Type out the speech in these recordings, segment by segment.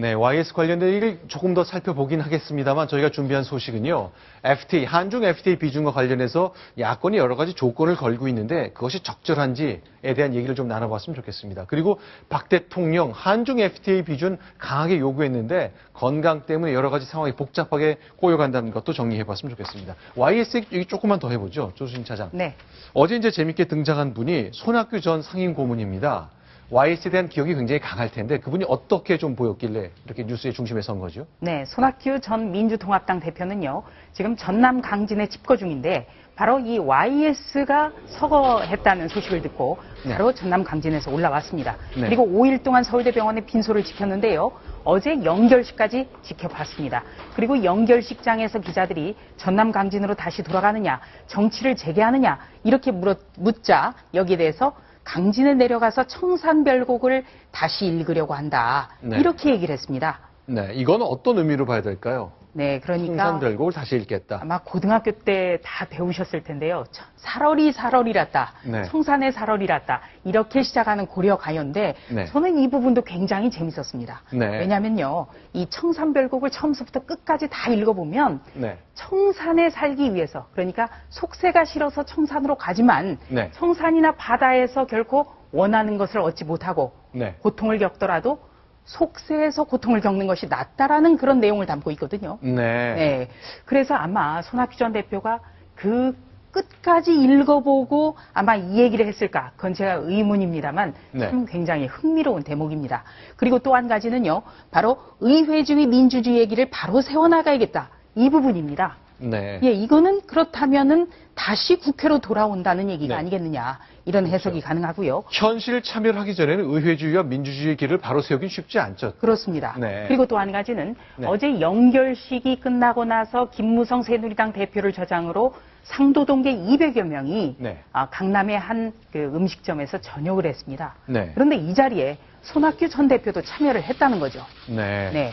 네, YS 관련된 얘기를 조금 더 살펴보긴 하겠습니다만 저희가 준비한 소식은요. FTA, 한중 FTA 비준과 관련해서 야권이 여러 가지 조건을 걸고 있는데 그것이 적절한지에 대한 얘기를 좀 나눠봤으면 좋겠습니다. 그리고 박 대통령 한중 FTA 비준 강하게 요구했는데 건강 때문에 여러 가지 상황이 복잡하게 꼬여간다는 것도 정리해봤으면 좋겠습니다. YS 얘기 조금만 더 해보죠. 조수진 차장. 네. 어제 이제 재밌게 등장한 분이 손학규 전 상임 고문입니다. YS에 대한 기억이 굉장히 강할 텐데 그분이 어떻게 좀 보였길래 이렇게 뉴스의 중심에 선 거죠? 네, 손학규 전 민주통합당 대표는요, 지금 전남 강진에 집거 중인데 바로 이 YS가 서거했다는 소식을 듣고 바로 전남 강진에서 올라왔습니다. 네. 그리고 5일 동안 서울대병원의 빈소를 지켰는데요. 어제 연결식까지 지켜봤습니다. 그리고 연결식장에서 기자들이 전남 강진으로 다시 돌아가느냐, 정치를 재개하느냐 이렇게 묻자 여기에 대해서 강진에 내려가서 청산별곡을 다시 읽으려고 한다. 네. 이렇게 얘기를 했습니다. 네, 이건 어떤 의미로 봐야 될까요? 네, 그러니까 청산별곡을 다시 읽겠다. 아마 고등학교 때 다 배우셨을 텐데요. 살얼이 살얼이랐다. 네. 청산의 살얼이랐다. 이렇게 시작하는 고려 가요인데 네. 저는 이 부분도 굉장히 재밌었습니다. 네. 왜냐면요. 이 청산별곡을 처음부터 끝까지 다 읽어보면 네. 청산에 살기 위해서 그러니까 속세가 싫어서 청산으로 가지만 네. 청산이나 바다에서 결코 원하는 것을 얻지 못하고 네. 고통을 겪더라도 속세에서 고통을 겪는 것이 낫다라는 그런 내용을 담고 있거든요. 네. 네. 그래서 아마 손학규 전 대표가 그 끝까지 읽어보고 아마 이 얘기를 했을까? 그건 제가 의문입니다만 참 굉장히 흥미로운 대목입니다. 그리고 또 한 가지는요. 바로 의회주의 민주주의 얘기를 바로 세워나가야겠다. 이 부분입니다. 네. 예, 이거는 그렇다면은 다시 국회로 돌아온다는 얘기가 네. 아니겠느냐. 이런 해석이 가능하고요. 현실 참여를 하기 전에는 의회주의와 민주주의의 길을 바로 세우긴 쉽지 않죠. 그렇습니다. 네. 그리고 또 한 가지는 네. 어제 연결식이 끝나고 나서 김무성 새누리당 대표를 저장으로 상도동계 200여 명이 네. 강남의 한 그 음식점에서 저녁을 했습니다. 네. 그런데 이 자리에 손학규 전 대표도 참여를 했다는 거죠. 네. 네.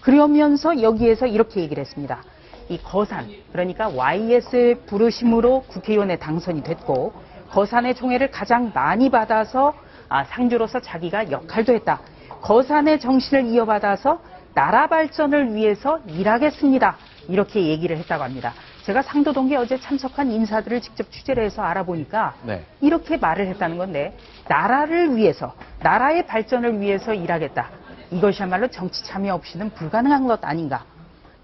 그러면서 여기에서 이렇게 얘기를 했습니다. 이 거산, 그러니까 YS의 부르심으로 국회의원에 당선이 됐고 거산의 총애를 가장 많이 받아서 상주로서 자기가 역할도 했다. 거산의 정신을 이어받아서 나라 발전을 위해서 일하겠습니다. 이렇게 얘기를 했다고 합니다. 제가 상도동에 어제 참석한 인사들을 직접 취재를 해서 알아보니까 네. 이렇게 말을 했다는 건데 나라를 위해서, 나라의 발전을 위해서 일하겠다. 이것이야말로 정치 참여 없이는 불가능한 것 아닌가.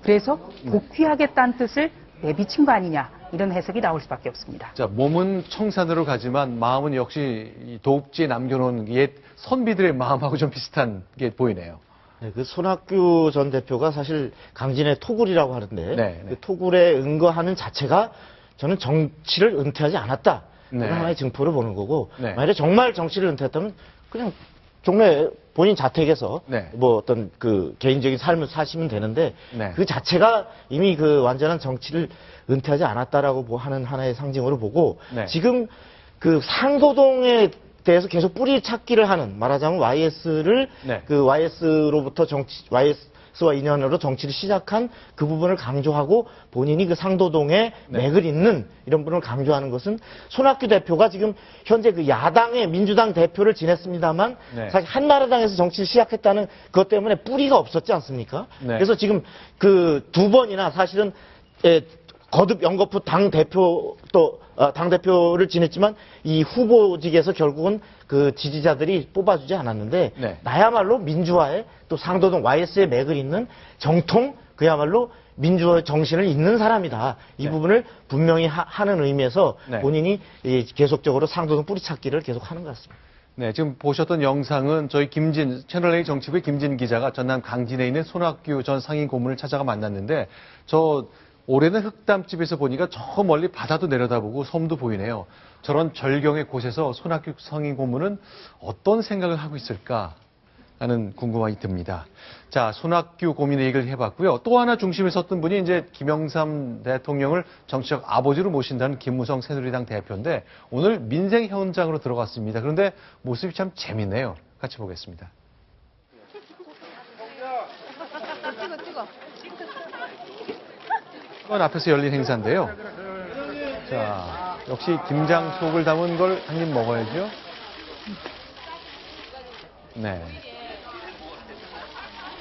그래서 복귀하겠다는 뜻을 내비친 거 아니냐. 이런 해석이 나올 수밖에 없습니다. 자, 몸은 청산으로 가지만 마음은 역시 이 도읍지에 남겨놓은 옛 선비들의 마음하고 좀 비슷한 게 보이네요. 네, 그 손학규 전 대표가 사실 강진의 토굴이라고 하는데 네. 그 토굴에 은거하는 자체가 저는 정치를 은퇴하지 않았다. 네. 그런 하나의 증포를 보는 거고 네. 만약에 정말 정치를 은퇴했다면 그냥 종래 본인 자택에서 네. 뭐 어떤 그 개인적인 삶을 사시면 되는데 네. 그 자체가 이미 그 완전한 정치를 은퇴하지 않았다라고 하는 하나의 상징으로 보고 네. 지금 그 상도동에 대해서 계속 뿌리 찾기를 하는 말하자면 YS를 네. 그 YS로부터 YS와 인연으로 정치를 시작한 그 부분을 강조하고 본인이 그 상도동에 맥을 잇는 이런 부분을 강조하는 것은 손학규 대표가 지금 현재 그 야당의 민주당 대표를 지냈습니다만 네. 사실 한나라당에서 정치를 시작했다는 그것 때문에 뿌리가 없었지 않습니까? 네. 그래서 지금 그 두 번이나 사실은 거듭 연거푸 당대표를 지냈지만 이 후보직에서 결국은 그 지지자들이 뽑아주지 않았는데 네. 나야말로 민주화에 또 상도동 YS의 맥을 잇는 정통 그야말로 민주화의 정신을 잇는 사람이다. 이 네. 부분을 분명히 하는 의미에서 네. 본인이 계속적으로 상도동 뿌리찾기를 계속하는 것 같습니다. 네, 지금 보셨던 영상은 저희 채널A 정치부의 김진 기자가 전남 강진에 있는 손학규 전 상임 고문을 찾아가 만났는데 저 오래된 흑담집에서 보니까 저 멀리 바다도 내려다보고 섬도 보이네요. 저런 절경의 곳에서 손학규 상임 고문은 어떤 생각을 하고 있을까 하는 궁금함이 듭니다. 자, 손학규 고민의 얘기를 해봤고요. 또 하나 중심에 섰던 분이 이제 김영삼 대통령을 정치적 아버지로 모신다는 김무성 새누리당 대표인데 오늘 민생 현장으로 들어갔습니다. 그런데 모습이 참 재밌네요. 같이 보겠습니다. 이건 앞에서 열린 행사인데요. 자, 역시 김장 속을 담은 걸 한 입 먹어야죠. 네.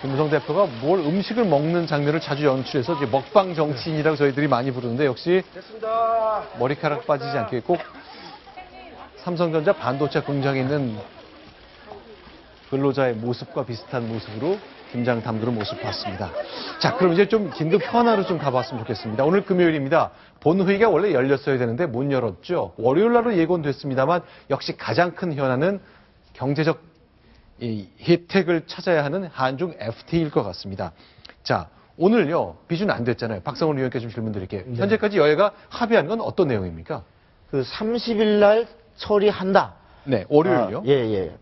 김무성 대표가 뭘 음식을 먹는 장면을 자주 연출해서 이제 먹방 정치인이라고 저희들이 많이 부르는데 역시 머리카락 빠지지 않게 꼭 삼성전자 반도체 공장에 있는 근로자의 모습과 비슷한 모습으로 김장 담그는 모습 봤습니다. 자, 그럼 이제 좀 긴급 현안으로 좀 가봤으면 좋겠습니다. 오늘 금요일입니다. 본회의가 원래 열렸어야 되는데 못 열었죠. 월요일 날로 예고됐습니다만 역시 가장 큰 현안은 경제적 이 혜택을 찾아야 하는 한중 FTA일 것 같습니다. 자, 오늘요 비준 안 됐잖아요. 박성훈 의원께 좀 질문 드릴게요. 현재까지 여야가 합의한 건 어떤 내용입니까? 그 30일 날 처리한다. 네, 월요일요. 예.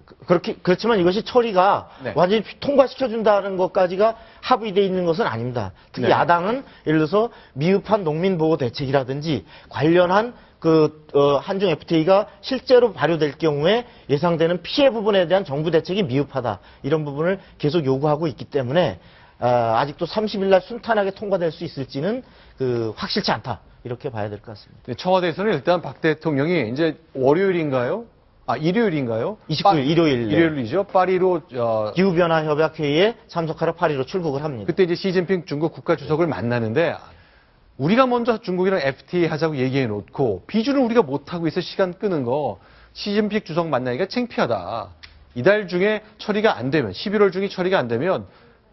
그렇지만 이것이 처리가 네. 완전히 통과시켜준다는 것까지가 합의되어 있는 것은 아닙니다. 특히 네. 야당은 예를 들어서 미흡한 농민보호 대책이라든지 관련한 한중 FTA가 실제로 발효될 경우에 예상되는 피해 부분에 대한 정부 대책이 미흡하다. 이런 부분을 계속 요구하고 있기 때문에, 아직도 30일 날 순탄하게 통과될 수 있을지는 확실치 않다. 이렇게 봐야 될 것 같습니다. 네, 청와대에서는 일단 박 대통령이 이제 월요일인가요? 일요일인가요? 29일, 일요일. 네. 일요일이죠. 파리로 기후변화 협약회의에 참석하러 파리로 출국을 합니다. 그때 이제 시진핑 중국 국가주석을 만나는데 우리가 먼저 중국이랑 FTA 하자고 얘기해 놓고 비준을 우리가 못하고 있어 시간 끄는 거 시진핑 주석 만나기가 창피하다. 이달 중에 처리가 안 되면 11월 중에 처리가 안 되면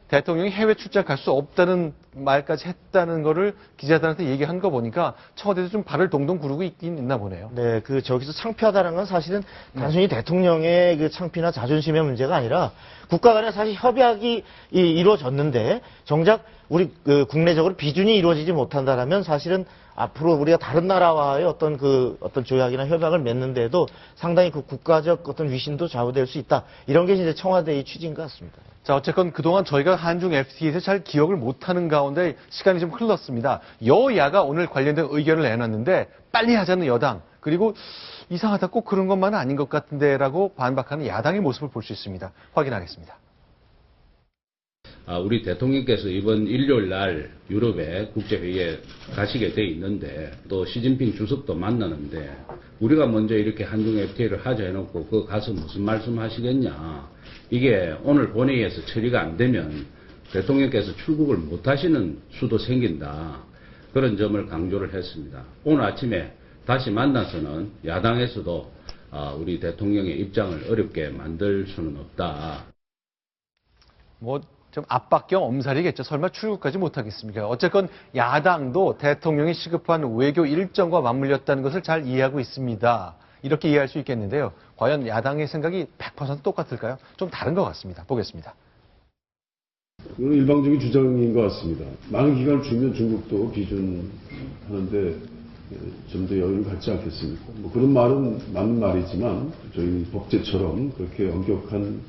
대통령이 해외 출장 갈 수 없다는 말까지 했다는 거를 기자들한테 얘기한 거 보니까 청와대에서 좀 발을 동동 구르고 있긴 있나 보네요. 네, 저기서 창피하다는 건 사실은 단순히 대통령의 그 창피나 자존심의 문제가 아니라 국가 간에 사실 협약이 이루어졌는데 정작 우리 국내적으로 비준이 이루어지지 못한다라면 사실은 앞으로 우리가 다른 나라와의 어떤 조약이나 협약을 맺는데도 상당히 그 국가적 어떤 위신도 좌우될 수 있다. 이런 게 이제 청와대의 취지인 것 같습니다. 자, 어쨌건 그동안 저희가 한중 FTA에서 잘 기억을 못하는 가운데 시간이 좀 흘렀습니다. 여야가 오늘 관련된 의견을 내놨는데 빨리 하자는 여당, 그리고 이상하다 꼭 그런 것만은 아닌 것 같은데라고 반박하는 야당의 모습을 볼 수 있습니다. 확인하겠습니다. 우리 대통령께서 이번 일요일 날 유럽에 국제회의에 가시게 돼 있는데 또 시진핑 주석도 만나는데 우리가 먼저 이렇게 한중 FTA를 하자 해놓고 그 가서 무슨 말씀 하시겠냐. 이게 오늘 본회의에서 처리가 안 되면 대통령께서 출국을 못 하시는 수도 생긴다. 그런 점을 강조를 했습니다. 오늘 아침에 다시 만나서는 야당에서도 우리 대통령의 입장을 어렵게 만들 수는 없다. 좀 압박경 엄살이겠죠. 설마 출국까지 못하겠습니까? 어쨌건 야당도 대통령이 시급한 외교 일정과 맞물렸다는 것을 잘 이해하고 있습니다. 이렇게 이해할 수 있겠는데요. 과연 야당의 생각이 100% 똑같을까요? 좀 다른 것 같습니다. 보겠습니다. 이건 일방적인 주장인 것 같습니다. 많은 기간을 주면 중국도 비준하는데 좀 더 여유를 갖지 않겠습니까? 그런 말은 맞는 말이지만 저희 법제처럼 그렇게 엄격한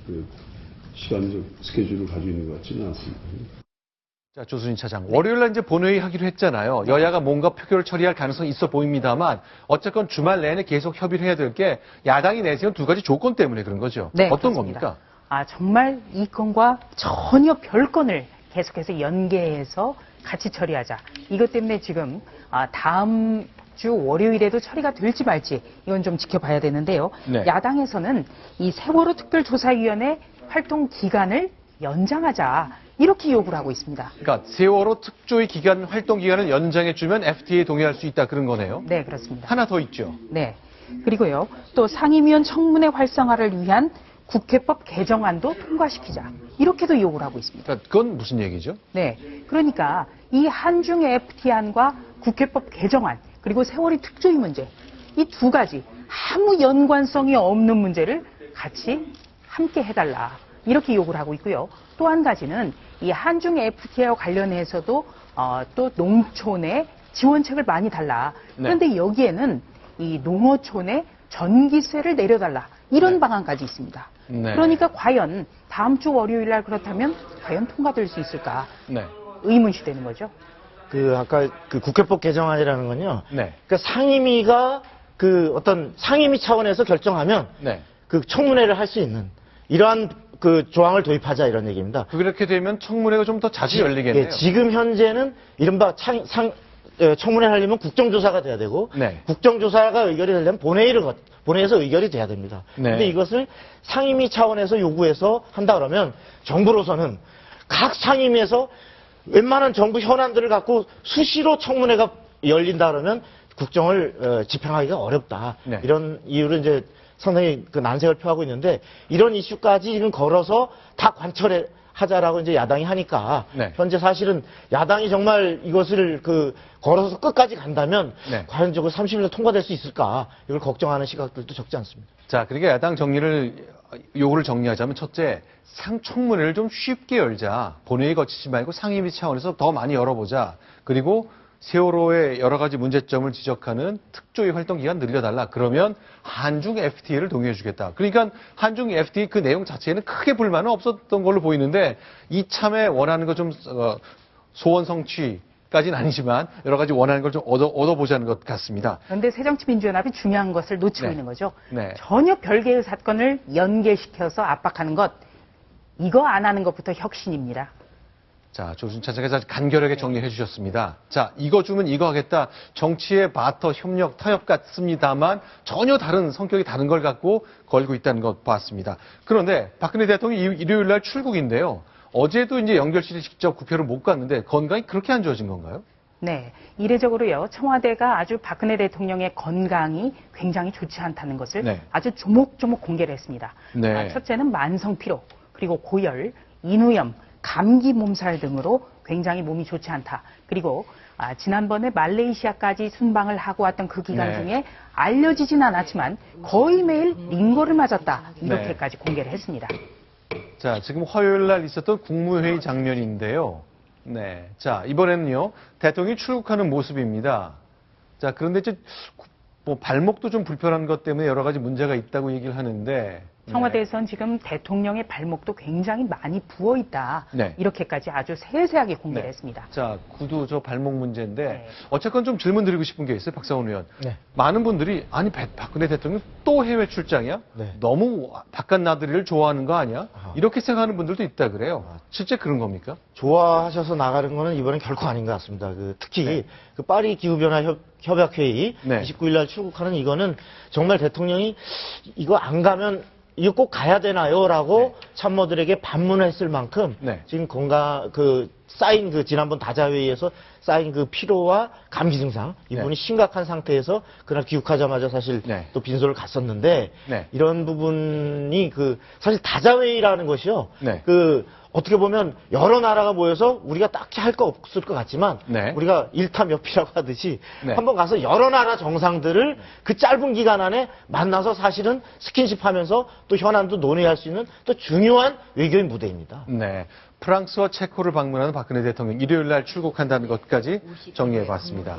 시간적 스케줄을 가지고 있는 것 같지는 않습니다. 자, 조순희 차장. 월요일날 이제 본회의 하기로 했잖아요. 여야가 뭔가 표결을 처리할 가능성이 있어 보입니다만 어쨌건 주말 내내 계속 협의를 해야 될 게 야당이 내세운 두 가지 조건 때문에 그런 거죠. 네, 어떤 그렇습니다. 겁니까? 정말 이 건과 전혀 별건을 계속해서 연계해서 같이 처리하자. 이것 때문에 지금 다음 주 월요일에도 처리가 될지 말지 이건 좀 지켜봐야 되는데요. 네. 야당에서는 이 세월호 특별조사위원회 활동 기간을 연장하자 이렇게 요구를 하고 있습니다. 그러니까 세월호 특조위 기간 활동 기간을 연장해주면 FTA에 동의할 수 있다 그런 거네요. 네, 그렇습니다. 하나 더 있죠. 네. 그리고요, 또 상임위원 청문회 활성화를 위한 국회법 개정안도 통과시키자. 이렇게도 요구를 하고 있습니다. 그러니까 그건 무슨 얘기죠? 네. 그러니까 이 한중 FTA안과 국회법 개정안, 그리고 세월이 특조위 문제, 이 두 가지 아무 연관성이 없는 문제를 같이 함께 해달라. 이렇게 요구를 하고 있고요. 또 한 가지는 이 한중 FTA와 관련해서도 또 농촌에 지원책을 많이 달라. 그런데 여기에는 이 농어촌에 전기세를 내려달라. 이런 방안까지 있습니다. 네. 그러니까 과연 다음 주 월요일 날 그렇다면 과연 통과될 수 있을까? 네. 의문시 되는 거죠. 아까 국회법 개정안이라는 건요. 네. 그러니까 상임위가 어떤 상임위 차원에서 결정하면 네. 청문회를 할 수 있는 이러한 조항을 도입하자 이런 얘기입니다. 그렇게 되면 청문회가 좀 더 자주 열리겠네요. 예, 지금 현재는 이른바 청문회 하려면 국정조사가 돼야 되고 네. 국정조사가 의결이 되려면 본회의에서 의결이 돼야 됩니다. 네. 근데 이것을 상임위 차원에서 요구해서 한다 그러면 정부로서는 각 상임위에서 웬만한 정부 현안들을 갖고 수시로 청문회가 열린다 그러면 국정을 집행하기가 어렵다. 네. 이런 이유로 이제 상당히 그 난색을 표하고 있는데 이런 이슈까지 지금 걸어서 다 관철해 하자라고 이제 야당이 하니까 네. 현재 사실은 야당이 정말 이것을 그 걸어서 끝까지 간다면 네. 과연 저거 30일 통과될 수 있을까 이걸 걱정하는 시각들도 적지 않습니다. 자, 그러니까 야당 요구를 정리하자면 첫째, 상청문회를 좀 쉽게 열자. 본회의 거치지 말고 상임위 차원에서 더 많이 열어보자. 그리고 세월호의 여러 가지 문제점을 지적하는 특조위 활동 기간 늘려달라. 그러면 한중 FTA를 동의해주겠다. 그러니까 한중 FTA 그 내용 자체에는 크게 불만은 없었던 걸로 보이는데 이참에 원하는 거 좀 소원 성취까지는 아니지만 여러 가지 원하는 걸 좀 얻어보자는 것 같습니다. 그런데 새정치민주연합이 중요한 것을 놓치고 네. 있는 거죠. 네. 전혀 별개의 사건을 연계시켜서 압박하는 것, 이거 안 하는 것부터 혁신입니다. 자, 조순 차장께서 간결하게 정리해 주셨습니다. 자, 이거 주면 이거 하겠다. 정치의 바터, 협력, 타협 같습니다만 전혀 다른 성격이 다른 걸 갖고 걸고 있다는 것 봤습니다. 그런데 박근혜 대통령이 일요일 날 출국인데요. 어제도 이제 연결실에 직접 국회를 못 갔는데 건강이 그렇게 안 좋아진 건가요? 네, 이례적으로요. 청와대가 아주 박근혜 대통령의 건강이 굉장히 좋지 않다는 것을 네. 아주 조목조목 공개를 했습니다. 네. 첫째는 만성피로, 그리고 고열, 인후염, 감기 몸살 등으로 굉장히 몸이 좋지 않다. 그리고 지난번에 말레이시아까지 순방을 하고 왔던 그 기간 네. 중에 알려지진 않았지만 거의 매일 링거를 맞았다. 네. 이렇게까지 공개를 했습니다. 자, 지금 화요일 날 있었던 국무회의 장면인데요. 네. 자, 이번에는요, 대통령이 출국하는 모습입니다. 자, 그런데 이제 뭐 발목도 좀 불편한 것 때문에 여러 가지 문제가 있다고 얘기를 하는데. 청와대에선 지금 대통령의 발목도 굉장히 많이 부어 있다. 네. 이렇게까지 아주 세세하게 공개를 네. 했습니다. 자, 구두 저 발목 문제인데 네. 어쨌건 좀 질문 드리고 싶은 게 있어요, 박상원 의원. 네. 많은 분들이 아니 박근혜 대통령 또 해외 출장이야? 네. 너무 바깥 나들이를 좋아하는 거 아니야? 아하. 이렇게 생각하는 분들도 있다 그래요. 실제 그런 겁니까? 좋아하셔서 나가는 거는 이번엔 결코 아닌 것 같습니다. 특히 그 파리 기후변화 협약회의 네. 29일 날 출국하는 이거는 정말 대통령이 이거 안 가면 이거 꼭 가야 되나요?라고 참모들에게 반문했을 만큼 네. 지금 쌓인 지난번 다자회의에서 쌓인 그 피로와 감기 증상 이분이 심각한 상태에서 그날 귀국하자마자 사실 네. 또 빈소를 갔었는데 네. 이런 부분이 사실 다자회의라는 것이요. 네. 어떻게 보면 여러 나라가 모여서 우리가 딱히 할 거 없을 것 같지만 네. 우리가 일타몇피라고 하듯이 네. 한번 가서 여러 나라 정상들을 그 짧은 기간 안에 만나서 사실은 스킨십하면서 또 현안도 논의할 수 있는 또 중요한 외교의 무대입니다. 네. 프랑스와 체코를 방문하는 박근혜 대통령 일요일 날 출국한다는 것까지 정리해 봤습니다.